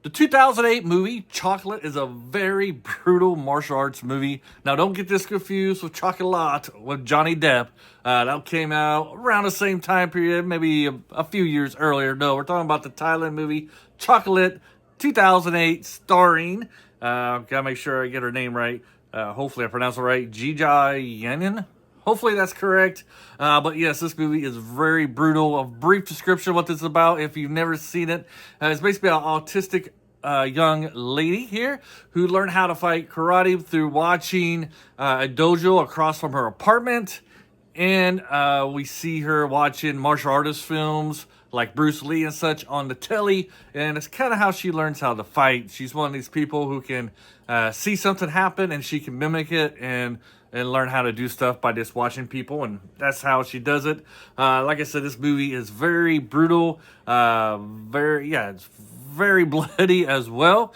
The 2008 movie Chocolate is a very brutal martial arts movie. Now, don't get this confused with Chocolat with Johnny Depp. That came out around the same time period, maybe a few years earlier. No, we're talking about the Thailand movie Chocolate 2008, starring, gotta make sure I get her name right. Hopefully I pronounce it right. Jeeja Yanin. Hopefully that's correct. But yes, this movie is very brutal. A brief description of what this is about if you've never seen it. It's basically an autistic young lady here who learned how to fight karate through watching a dojo across from her apartment. And we see her watching martial artist films like Bruce Lee and such on the telly. And it's kind of how she learns how to fight. She's one of these people who can see something happen and she can mimic it and learn how to do stuff by just watching people, and that's how she does it. Like I said, this movie is very brutal, it's very bloody as well.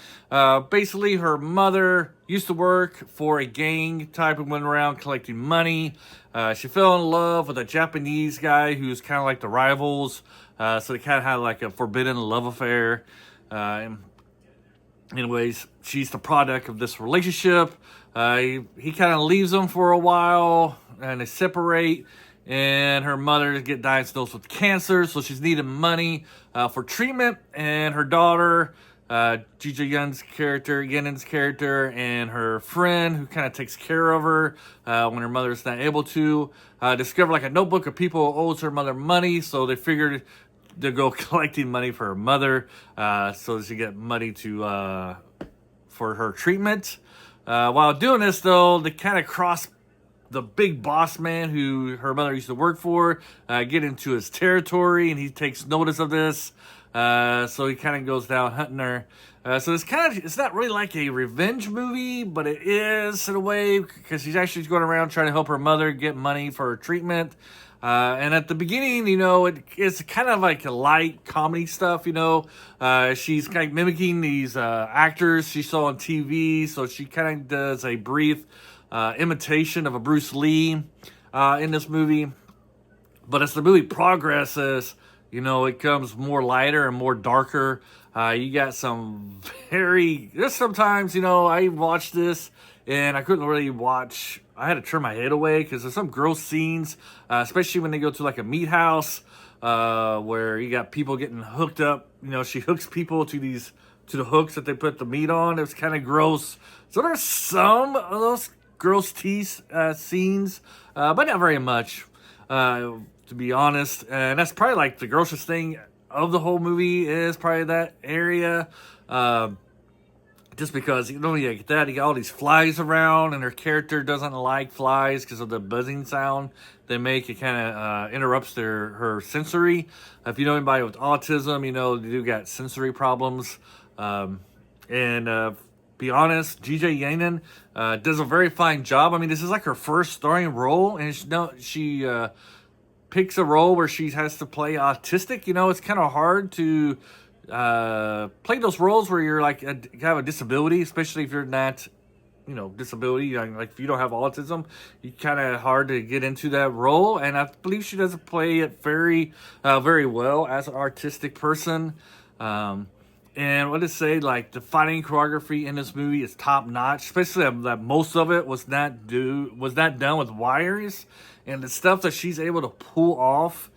Basically, her mother used to work for a gang type and went around collecting money. She fell in love with a Japanese guy who's kind of like the rivals, so they kind of had like a forbidden love affair. Anyways, she's the product of this relationship. He kind of leaves them for a while, and they separate. And her mother get diagnosed with cancer, so she's needing money for treatment. And her daughter, Jeeja Yanin's character, and her friend, who kind of takes care of her when her mother's not able to, discover like a notebook of people who owes her mother money. So they figured to go collecting money for her mother, so she get money to for her treatment. While doing this, though, they kind of cross the big boss man who her mother used to work for, get into his territory, and he takes notice of this. So he kind of goes down hunting her. So it's not really like a revenge movie, but it is in a way, because she's actually going around trying to help her mother get money for her treatment. And at the beginning, it's kind of like a light comedy stuff, She's kind of mimicking these actors she saw on TV, so she kind of does a brief imitation of a Bruce Lee in this movie. But as the movie progresses, it becomes more lighter and more darker. You got there's sometimes, I watched this and I couldn't really watch. I had to turn my head away because there's some gross scenes, especially when they go to like a meat house where you got people getting hooked up. She hooks people to the hooks that they put the meat on. It was kind of gross. So there's some of those gross scenes, but not very much, to be honest. And that's probably like the grossest thing of the whole movie is probably that area. Just because you get that, you got all these flies around, and her character doesn't like flies because of the buzzing sound they make. It kind of interrupts her sensory. If you know anybody with autism, they do got sensory problems. Be honest, Jeeja Yanin does a very fine job. I mean, this is like her first starring role, and she picks a role where she has to play autistic. It's kind of hard to play those roles where you're like you have a disability, especially if you're not, disability. Like if you don't have autism, you kind of hard to get into that role. And I believe she does play it very, very well as an artistic person. And what to say, like the fighting choreography in this movie is top notch. Especially that most of it was not done with wires, and the stuff that she's able to pull off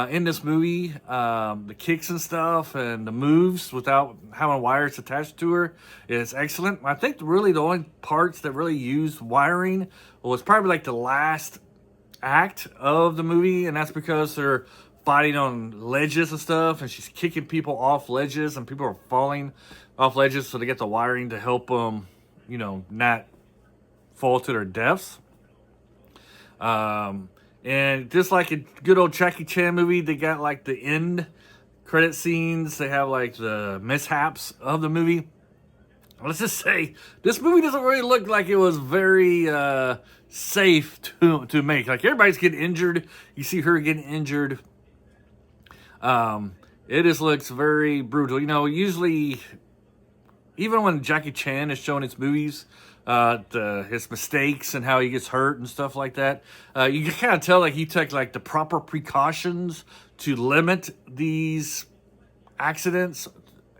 in this movie, the kicks and stuff and the moves without having wires attached to her is excellent. I think really the only parts that really used wiring was probably like the last act of the movie, and that's because they're fighting on ledges and stuff, and she's kicking people off ledges, and people are falling off ledges, so they get the wiring to help them, not fall to their deaths. And just like a good old Jackie Chan movie, they got like the end credit scenes. They have like the mishaps of the movie. Let's just say this movie doesn't really look like it was very safe to make. Like everybody's getting injured. You see her getting injured. It just looks very brutal. Usually, even when Jackie Chan is showing his movies, his mistakes and how he gets hurt and stuff like that, you can kind of tell like he took like the proper precautions to limit these accidents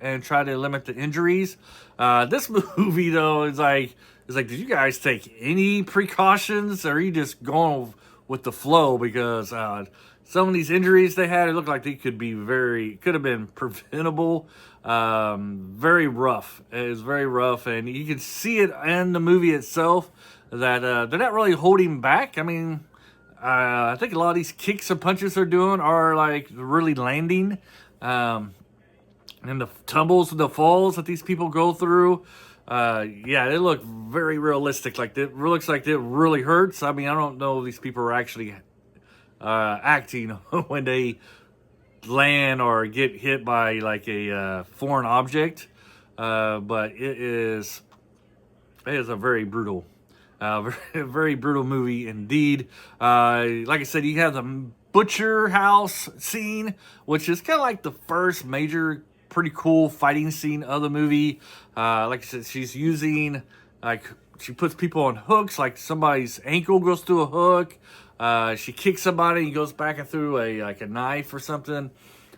and try to limit the injuries. This movie though is like, did you guys take any precautions, or are you just going with the flow? Because some of these injuries they had, it looked like they could have been preventable. Very rough. It was very rough, and you can see it in the movie itself that they're not really holding back. I mean, I think a lot of these kicks and punches they're doing are like really landing. And the tumbles and the falls that these people go through, yeah, they look very realistic. Like it looks like it really hurts. I mean, I don't know if these people are actually acting when they land or get hit by like a foreign object, but it is a very brutal, very brutal movie indeed. Like I said, you have the butcher house scene, which is kind of like the first major pretty cool fighting scene of the movie. Like I said, she's using, like, she puts people on hooks, like somebody's ankle goes through a hook. She kicks somebody and goes back and through a knife or something.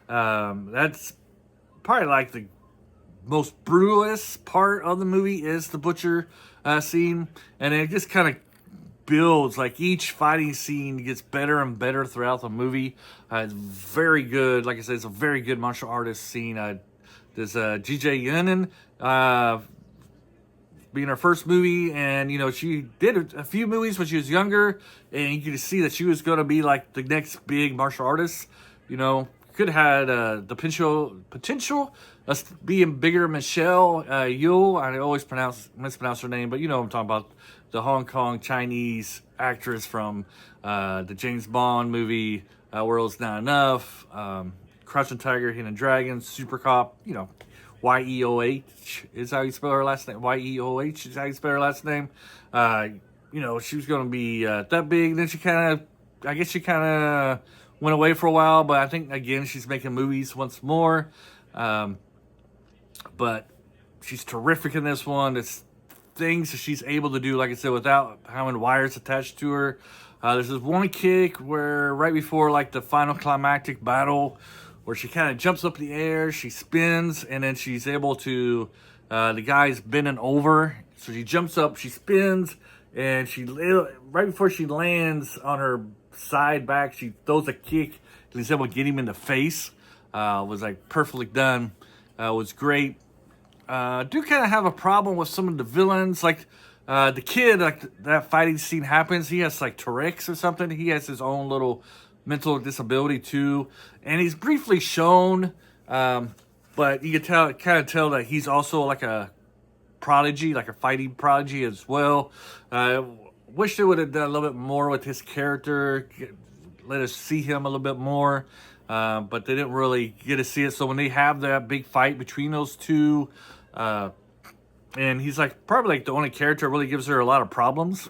That's probably like the most brutalist part of the movie is the butcher scene, and it just kind of builds. Like each fighting scene gets better and better throughout the movie. It's very good. Like I said, it's a very good martial artist scene. There's Jeeja Yanin being her first movie, and you know, she did a few movies when she was younger, and you could see that she was going to be like the next big martial artist. You know, could have had the potential of being bigger than Michelle Yeoh. I always mispronounce her name, but you know what I'm talking about, the Hong Kong Chinese actress from the James Bond movie World's Not Enough, Crouching Tiger, Hidden Dragon, Super Cop. You know, Yeoh is how you spell her last name. Yeoh is how you spell her last name. You know, she was going to be that big. Then she kind of went away for a while, but I think again she's making movies once more. But she's terrific in this one. It's things that she's able to do, like I said, without having wires attached to her. There's this one kick where right before like the final climactic battle, where she kind of jumps up in the air, she spins, and then she's able to, the guy's bending over, so she jumps up, she spins, and right before she lands on her side back, she throws a kick, and is able to get him in the face. Was like perfectly done. Was great. Do kind of have a problem with some of the villains, like the kid, like that fighting scene happens, he has like Tourette's or something. He has his own little mental disability too, and he's briefly shown, but you can kind of tell that he's also like a prodigy, like a fighting prodigy as well. Wish they would have done a little bit more with his character, let us see him a little bit more, but they didn't really get to see it. So when they have that big fight between those two, and he's like probably like the only character that really gives her a lot of problems.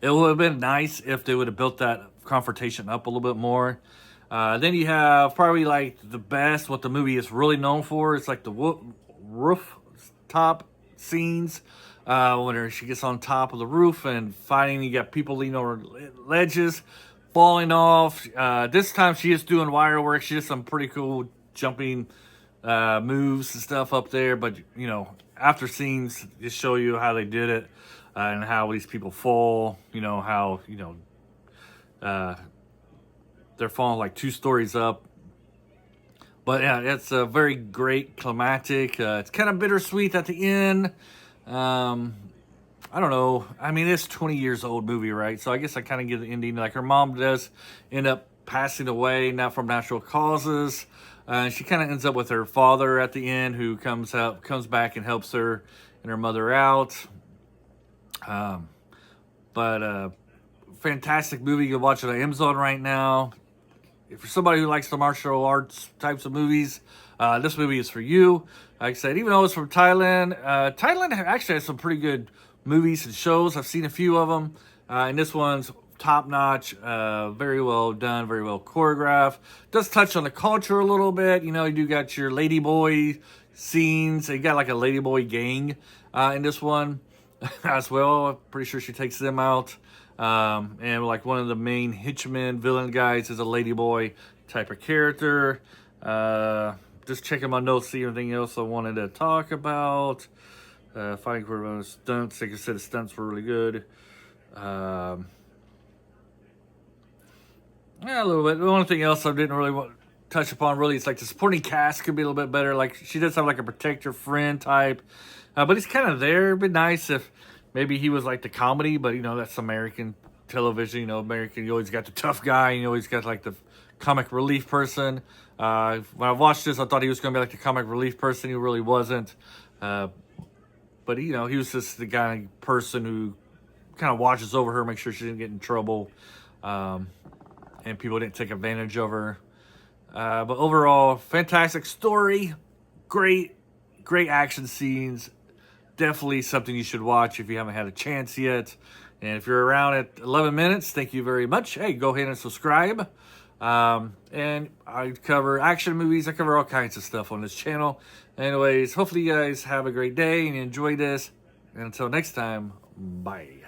It would have been nice if they would have built that confrontation up a little bit more. Then you have probably like the best, what the movie is really known for. It's like the rooftop scenes, when she gets on top of the roof and fighting. You got people leaning over ledges, falling off. This time she is doing wire work. She does some pretty cool jumping moves and stuff up there. But you know, after scenes just show you how they did it, and how these people fall. You know how they're falling like 2 stories up. But yeah, it's a very great climactic. It's kind of bittersweet at the end. I don't know. I mean, it's 20 years old movie, right? So I guess I kind of get the ending. Like her mom does end up passing away, not from natural causes. She kind of ends up with her father at the end, who comes back and helps her and her mother out. But fantastic movie. You can watch it on Amazon right now. If you're somebody who likes the martial arts types of movies, this movie is for you. Like I said, even though it's from Thailand, Thailand actually has some pretty good movies and shows. I've seen a few of them, and this one's top notch. Very well done, very well choreographed. Does touch on the culture a little bit. You know, you do got your ladyboy scenes. You got like a ladyboy gang in this one as well. I'm pretty sure she takes them out. And like one of the main henchman villain guys is a ladyboy type of character. just checking my notes, see anything else I wanted to talk about. Fighting for stunts. Like I said, the stunts were really good. Yeah, a little bit. The only thing else I didn't really want to touch upon really is like the supporting cast could be a little bit better. Like she does have like a protector friend type, but he's kind of there. It'd be nice if maybe he was like the comedy, but that's American television. American, you always got the tough guy, and you always got like the comic relief person. When I watched this, I thought he was going to be like the comic relief person. He really wasn't. But he was just the kind of person who kind of watches over her, make sure she didn't get in trouble, and people didn't take advantage of her. But overall, fantastic story, great action scenes. Definitely something you should watch if you haven't had a chance yet. And if you're around at 11 minutes, thank you very much. Hey, go ahead and subscribe. And I cover action movies. I cover all kinds of stuff on this channel. Anyways, hopefully you guys have a great day and you enjoy this. And until next time, bye.